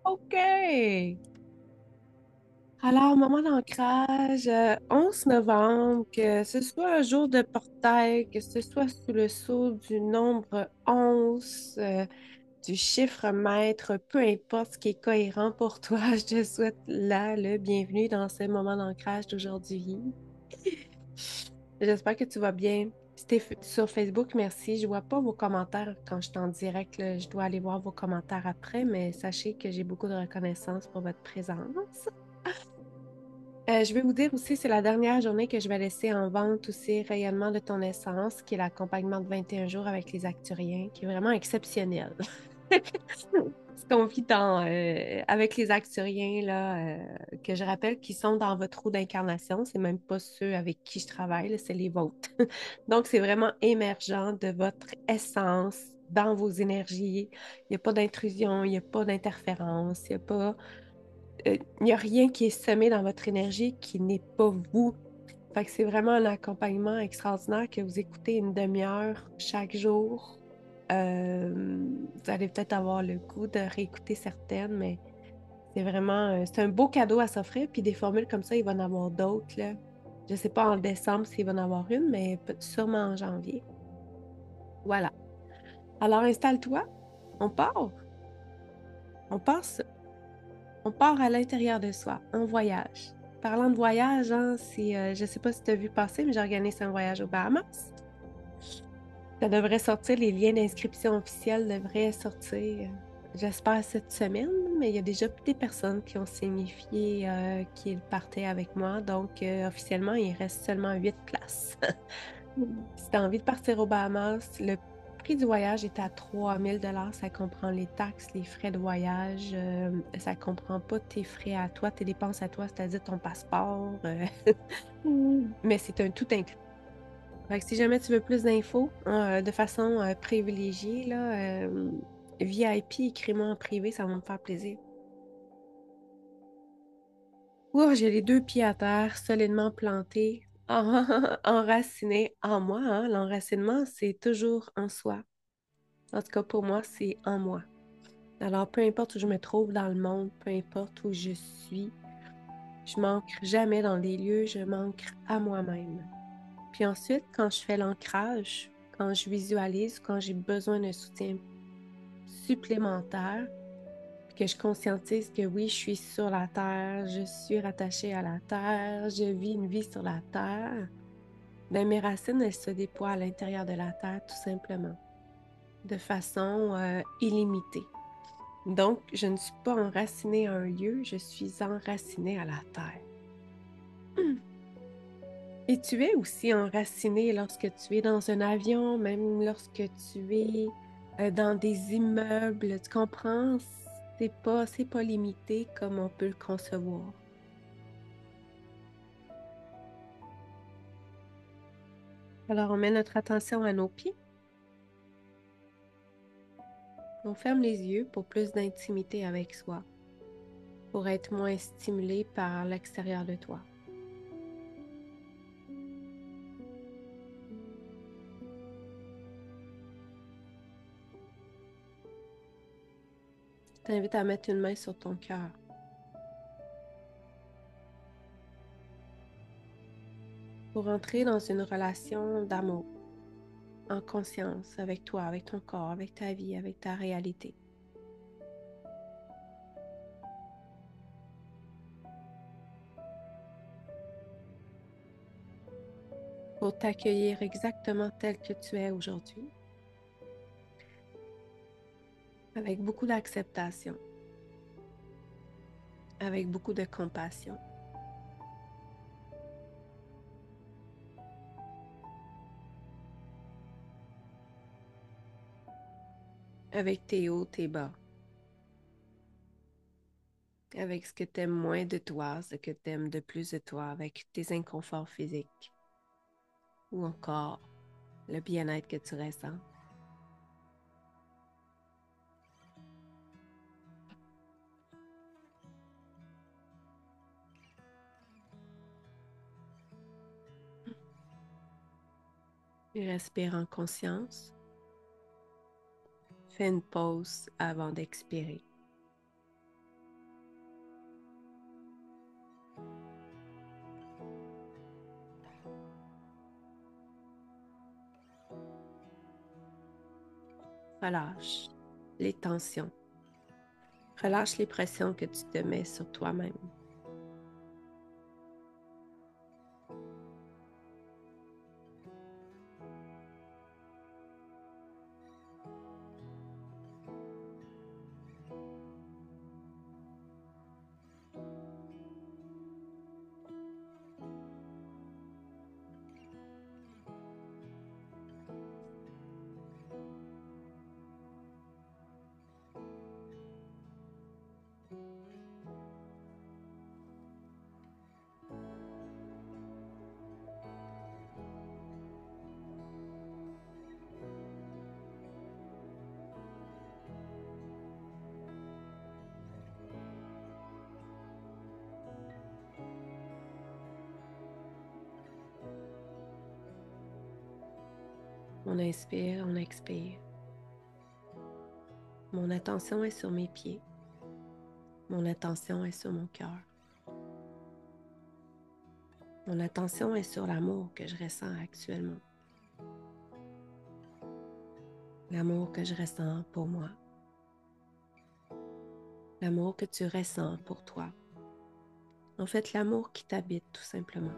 OK. Alors, moment d'ancrage, 11 novembre, que ce soit un jour de portail, que ce soit sous le sceau du nombre 11, du chiffre maître, peu importe ce qui est cohérent pour toi, je te souhaite là le bienvenue dans ce moment d'ancrage d'aujourd'hui. J'espère que tu vas bien. Si t'es sur Facebook, merci. Je vois pas vos commentaires quand je suis en direct, là. Je dois aller voir vos commentaires après, mais sachez que j'ai beaucoup de reconnaissance pour votre présence. Je vais vous dire aussi, c'est la dernière journée que je vais laisser en vente aussi Rayonnement de ton essence, qui est l'accompagnement de 21 jours avec les Acturiens, qui est vraiment exceptionnel. Ce qu'on vit avec les Acturiens, là, que je rappelle qui sont dans votre roue d'incarnation, c'est même pas ceux avec qui je travaille, là, c'est les vôtres. Donc, c'est vraiment émergent de votre essence dans vos énergies. Il n'y a pas d'intrusion, il n'y a pas d'interférence, il n'y a rien qui est semé dans votre énergie qui n'est pas vous. Fait que c'est vraiment un accompagnement extraordinaire que vous écoutez une demi-heure chaque jour. Vous allez peut-être avoir le goût de réécouter certaines, mais c'est un beau cadeau à s'offrir. Puis des formules comme ça, il va en avoir d'autres, là. Je ne sais pas en décembre s'il va en avoir une, mais sûrement en janvier. Voilà. Alors installe-toi, on part. On passe On part à l'intérieur de soi, en voyage. Parlant de voyage, hein, je ne sais pas si tu as vu passer, mais j'organise un voyage aux Bahamas. Ça devrait sortir, les liens d'inscription officiels devraient sortir, j'espère, cette semaine, mais il y a déjà des personnes qui ont signifié qu'ils partaient avec moi. Donc, officiellement, il reste seulement 8 places. Si tu as envie de partir aux Bahamas, le prix du voyage est à 3 000 $. Ça comprend les taxes, les frais de voyage. Ça comprend pas tes frais à toi, tes dépenses à toi, c'est-à-dire ton passeport. Mais c'est un tout inclus. Fait que si jamais tu veux plus d'infos, de façon privilégiée, là, VIP, écris-moi en privé, ça va me faire plaisir. Oh, j'ai les deux pieds à terre, solidement plantés, enracinés en moi, hein. L'enracinement, c'est toujours en soi. En tout cas, pour moi, c'est en moi. Alors, peu importe où je me trouve dans le monde, peu importe où je suis, je manque jamais dans des lieux, je manque à moi-même. Puis ensuite, quand je fais l'ancrage, quand je visualise, quand j'ai besoin d'un soutien supplémentaire, que je conscientise que oui, je suis sur la terre, je suis rattachée à la terre, je vis une vie sur la terre, ben, mes racines, elles se déploient à l'intérieur de la terre tout simplement, de façon illimitée. Donc, je ne suis pas enracinée à un lieu, je suis enracinée à la terre. Et tu es aussi enraciné lorsque tu es dans un avion, même lorsque tu es dans des immeubles. Tu comprends? C'est pas limité comme on peut le concevoir. Alors, on met notre attention à nos pieds. On ferme les yeux pour plus d'intimité avec soi, pour être moins stimulé par l'extérieur de toi. Je t'invite à mettre une main sur ton cœur pour entrer dans une relation d'amour, en conscience avec toi, avec ton corps, avec ta vie, avec ta réalité. Pour t'accueillir exactement tel que tu es aujourd'hui, avec beaucoup d'acceptation, avec beaucoup de compassion, avec tes hauts, tes bas, avec ce que tu aimes moins de toi, ce que tu aimes de plus de toi, avec tes inconforts physiques ou encore le bien-être que tu ressens. Et respire en conscience. Fais une pause avant d'expirer. relâche les tensions. Relâche les pressions que tu te mets sur toi-même. On inspire, on expire. Mon attention est sur mes pieds. Mon attention est sur mon cœur. Mon attention est sur l'amour que je ressens actuellement. L'amour que je ressens pour moi. L'amour que tu ressens pour toi. En fait, l'amour qui t'habite tout simplement.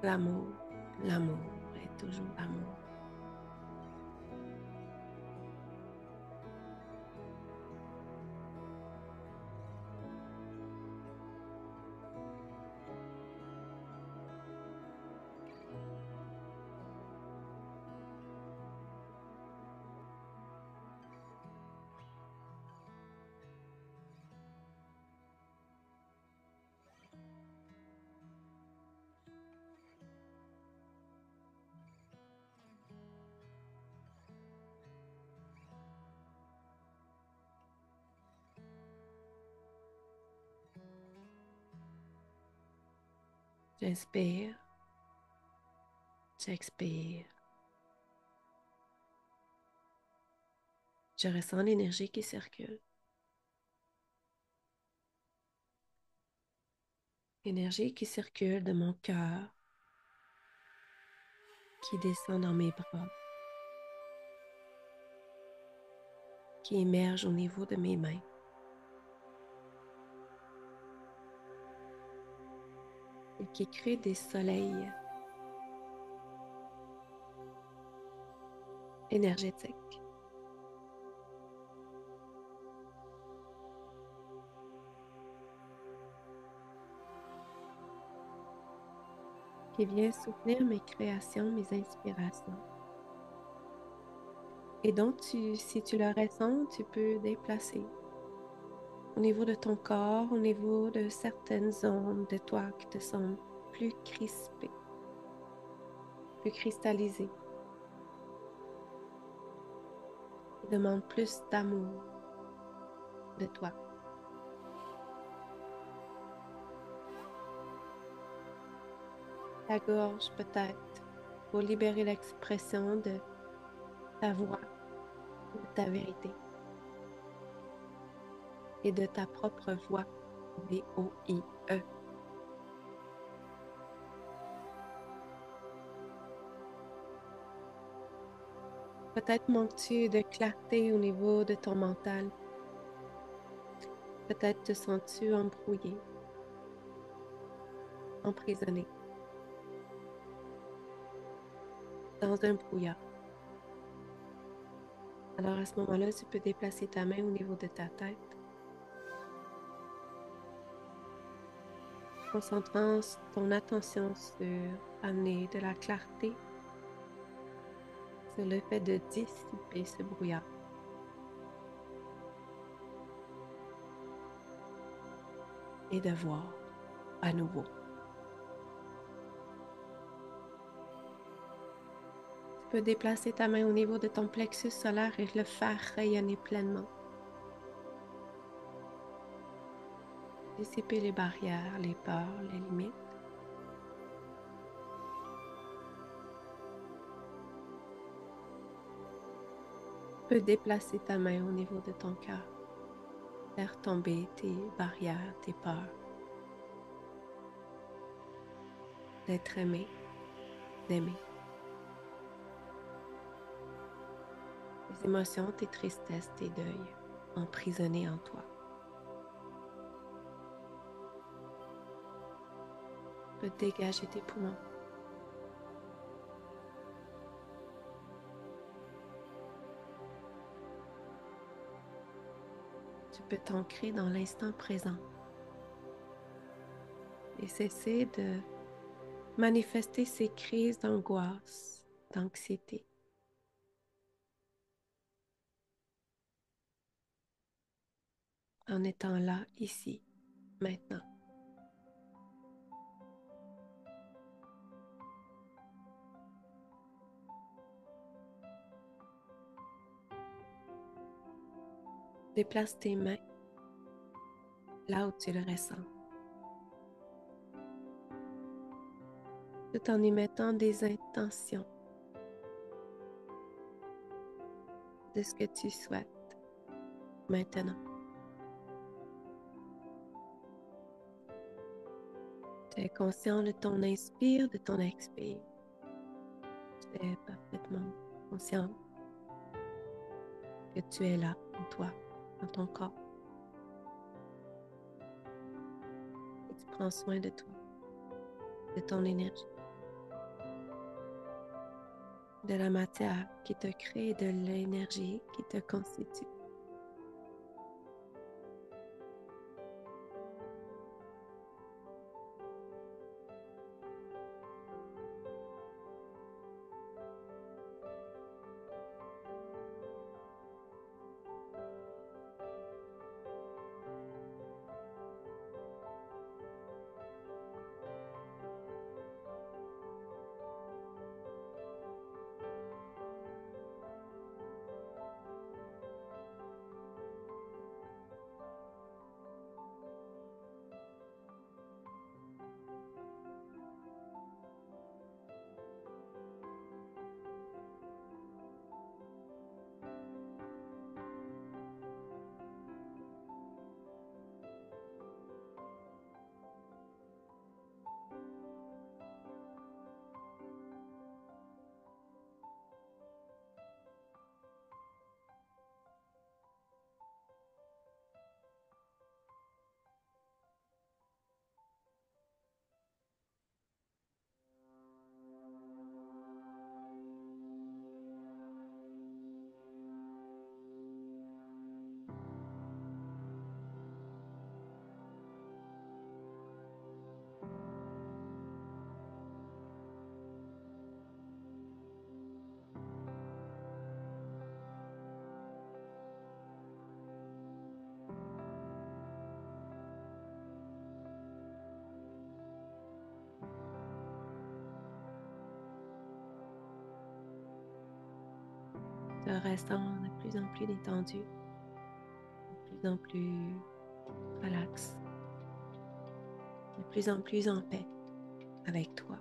L'amour, l'amour est toujours l'amour. J'inspire, j'expire. Je ressens l'énergie qui circule. L'énergie qui circule de mon cœur, qui descend dans mes bras, qui émerge au niveau de mes mains. Et qui crée des soleils énergétiques. Qui vient soutenir mes créations, mes inspirations. Et donc, si tu le ressens, tu peux déplacer au niveau de ton corps, au niveau de certaines zones de toi qui te semblent plus crispées, plus cristallisées. Qui demandent plus d'amour de toi. Ta gorge peut-être pour libérer l'expression de ta voix, de ta vérité et de ta propre voix, V-O-I-E. Peut-être manques-tu de clarté au niveau de ton mental. Peut-être te sens-tu embrouillé, emprisonné dans un brouillard. Alors à ce moment-là, tu peux déplacer ta main au niveau de ta tête, concentrant ton attention sur amener de la clarté, sur le fait de dissiper ce brouillard. Et de voir à nouveau. Tu peux déplacer ta main au niveau de ton plexus solaire et le faire rayonner pleinement. dissiper les barrières, les peurs, les limites. Tu peux déplacer ta main au niveau de ton cœur, faire tomber tes barrières, tes peurs, d'être aimé, d'aimer. Tes émotions, tes tristesses, tes deuils, emprisonnés en toi. Tu peux dégager tes poumons. Tu peux t'ancrer dans l'instant présent et cesser de manifester ces crises d'angoisse, d'anxiété. En étant là, ici, maintenant. Déplace tes mains là où tu le ressens, tout en émettant des intentions de ce que tu souhaites maintenant. Tu es conscient de ton inspire, de ton expire. Tu es parfaitement conscient que tu es là en toi, dans ton corps. Et tu prends soin de toi, de ton énergie, de la matière qui te crée et de l'énergie qui te constitue. Te restant de plus en plus détendu, de plus en plus relax, de plus en plus en paix avec toi.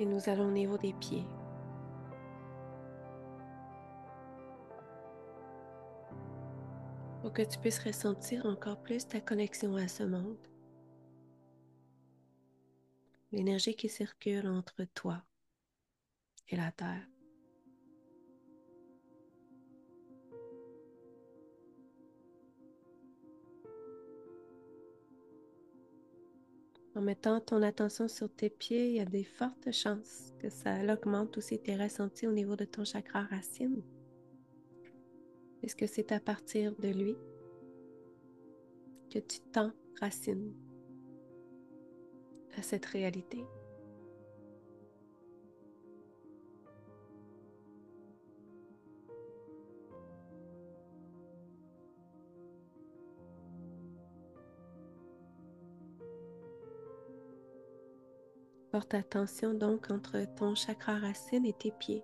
Et nous allons au niveau des pieds. Pour que tu puisses ressentir encore plus ta connexion à ce monde. L'énergie qui circule entre toi et la Terre. En mettant ton attention sur tes pieds, il y a des fortes chances que ça augmente aussi tes ressentis au niveau de ton chakra racine. Puisque c'est à partir de lui que tu t'enracines à cette réalité. Porte attention donc entre ton chakra racine et tes pieds.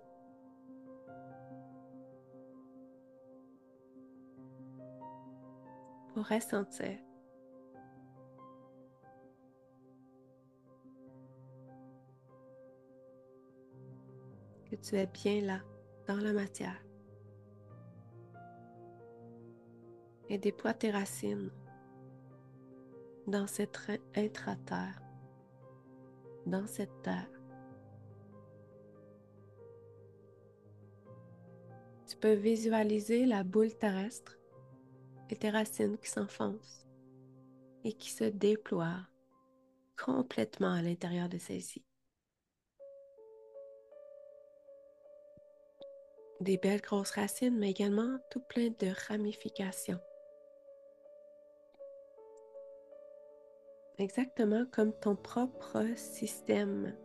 Pour ressentir que tu es bien là, dans la matière. Et déploie tes racines dans cette intra-terre, dans cette terre. Tu peux visualiser la boule terrestre et tes racines qui s'enfoncent et qui se déploient complètement à l'intérieur de celle-ci. Des belles grosses racines, mais également tout plein de ramifications. Exactement comme ton propre système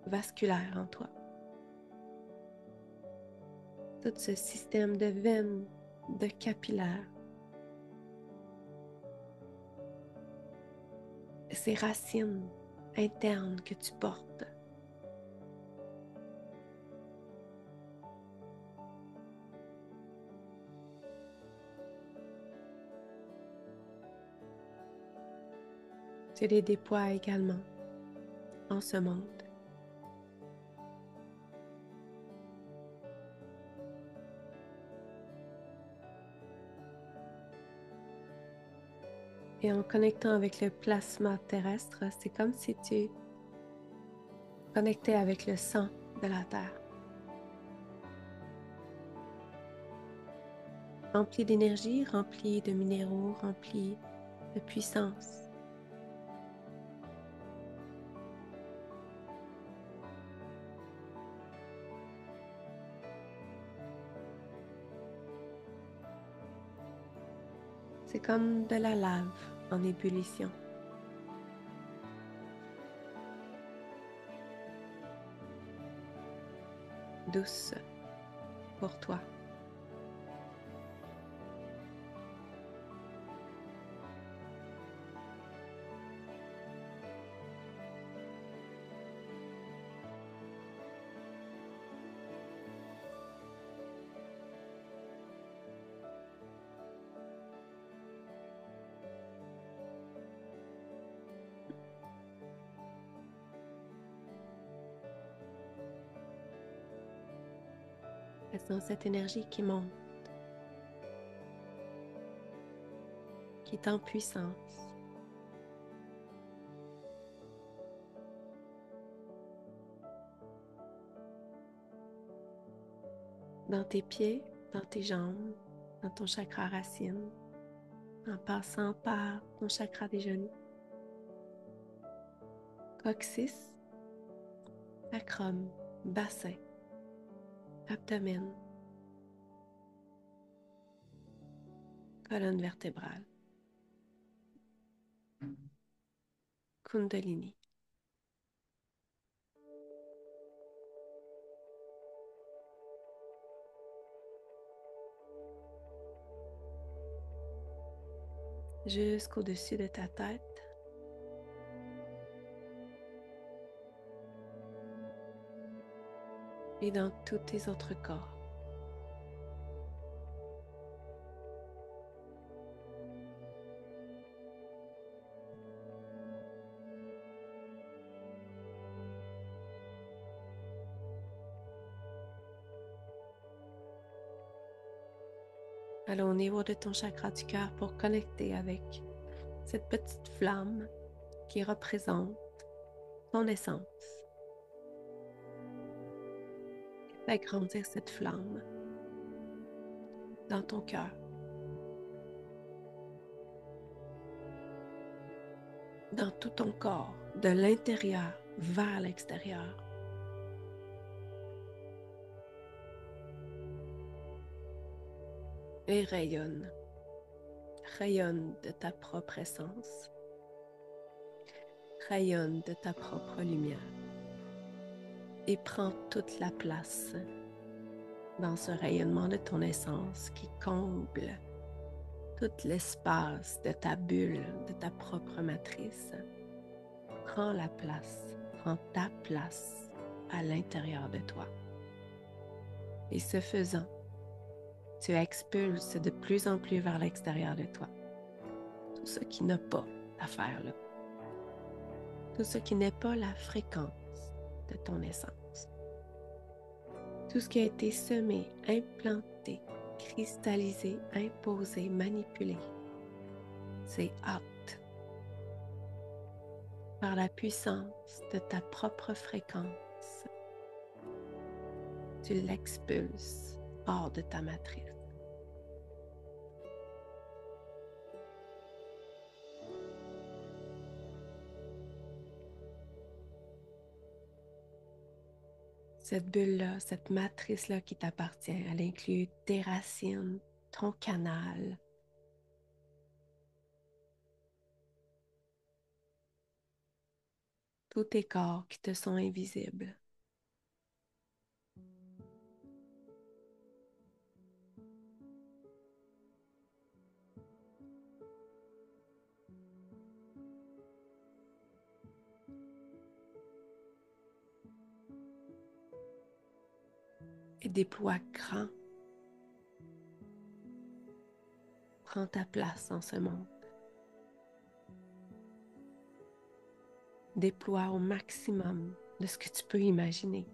vasculaire en toi. Tout ce système de veines, de capillaires. Ces racines internes que tu portes. Tu les déploies également en ce monde. Et en connectant avec le plasma terrestre, c'est comme si tu connectais avec le sang de la Terre. Rempli d'énergie, rempli de minéraux, rempli de puissance. C'est comme de la lave en ébullition. Douce pour toi. Ressens cette énergie qui monte, qui est en puissance. Dans tes pieds, dans tes jambes, dans ton chakra racine, en passant par ton chakra des genoux, coccyx, sacrum, bassin, abdomen, colonne vertébrale, kundalini. Jusqu'au-dessus de ta tête. Et dans tous tes autres corps. aller au niveau de ton chakra du cœur pour connecter avec cette petite flamme qui représente ton essence. Fais grandir cette flamme dans ton cœur. Dans tout ton corps, de l'intérieur vers l'extérieur. Et rayonne. Rayonne de ta propre essence. Rayonne de ta propre lumière. Et prends toute la place dans ce rayonnement de ton essence qui comble tout l'espace de ta bulle, de ta propre matrice. Prends la place, prends ta place à l'intérieur de toi. Et ce faisant, tu expulses de plus en plus vers l'extérieur de toi tout ce qui n'a pas d'affaire là, tout ce qui n'est pas la fréquence de ton essence, tout ce qui a été semé, implanté, cristallisé, imposé, manipulé, c'est out par la puissance de ta propre fréquence. Tu l'expulses hors de ta matrice. Cette bulle-là, cette matrice-là qui t'appartient, elle inclut tes racines, ton canal, tous tes corps qui te sont invisibles. Et déploie grand. Prends ta place dans ce monde. Déploie au maximum de ce que tu peux imaginer.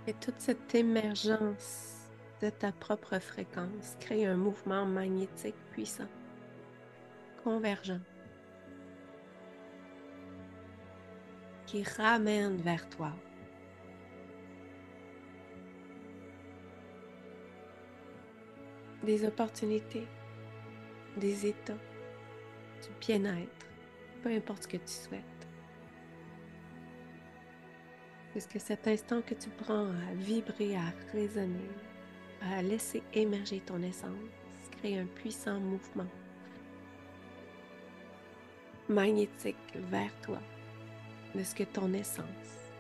Et toute cette émergence de ta propre fréquence crée un mouvement magnétique puissant, convergent, qui ramène vers toi des opportunités, des états, du bien-être, peu importe ce que tu souhaites. Puisque cet instant que tu prends à vibrer, à résonner, à laisser émerger ton essence, crée un puissant mouvement magnétique vers toi de ce que ton essence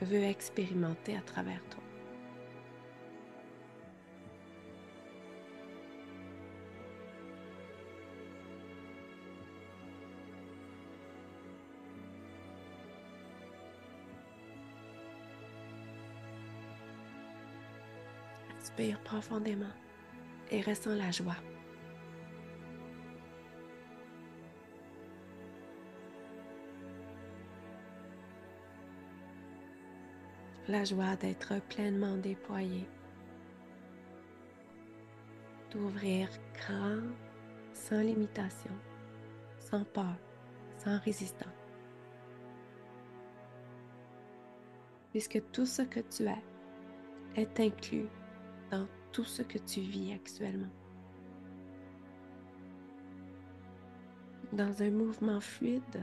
veut expérimenter à travers toi. Inspire profondément et ressens la joie. La joie d'être pleinement déployé, d'ouvrir grand, sans limitation, sans peur, sans résistance. Puisque tout ce que tu es est inclus dans tout ce que tu vis actuellement. Dans un mouvement fluide,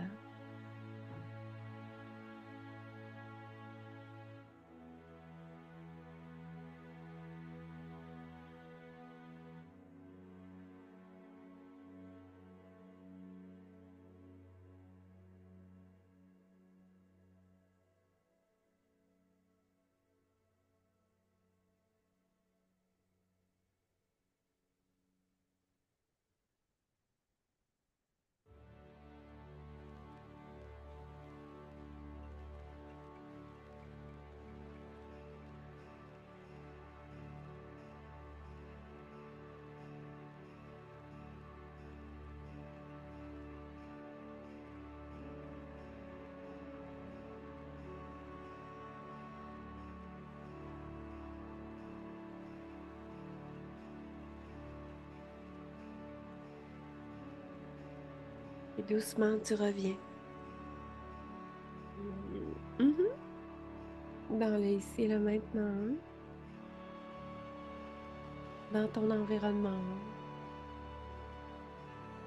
Et doucement, tu reviens. Mhm. Dans le ici et le maintenant, dans ton environnement,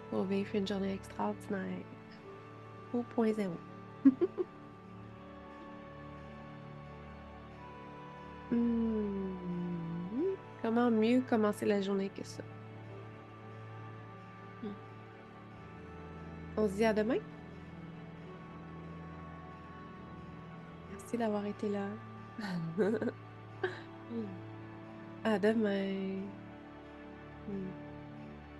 pour vivre une journée extraordinaire au point zéro. Hmm. Comment mieux commencer la journée que ça? Hmm. On se dit à demain. Merci d'avoir été là. À demain. Hmm.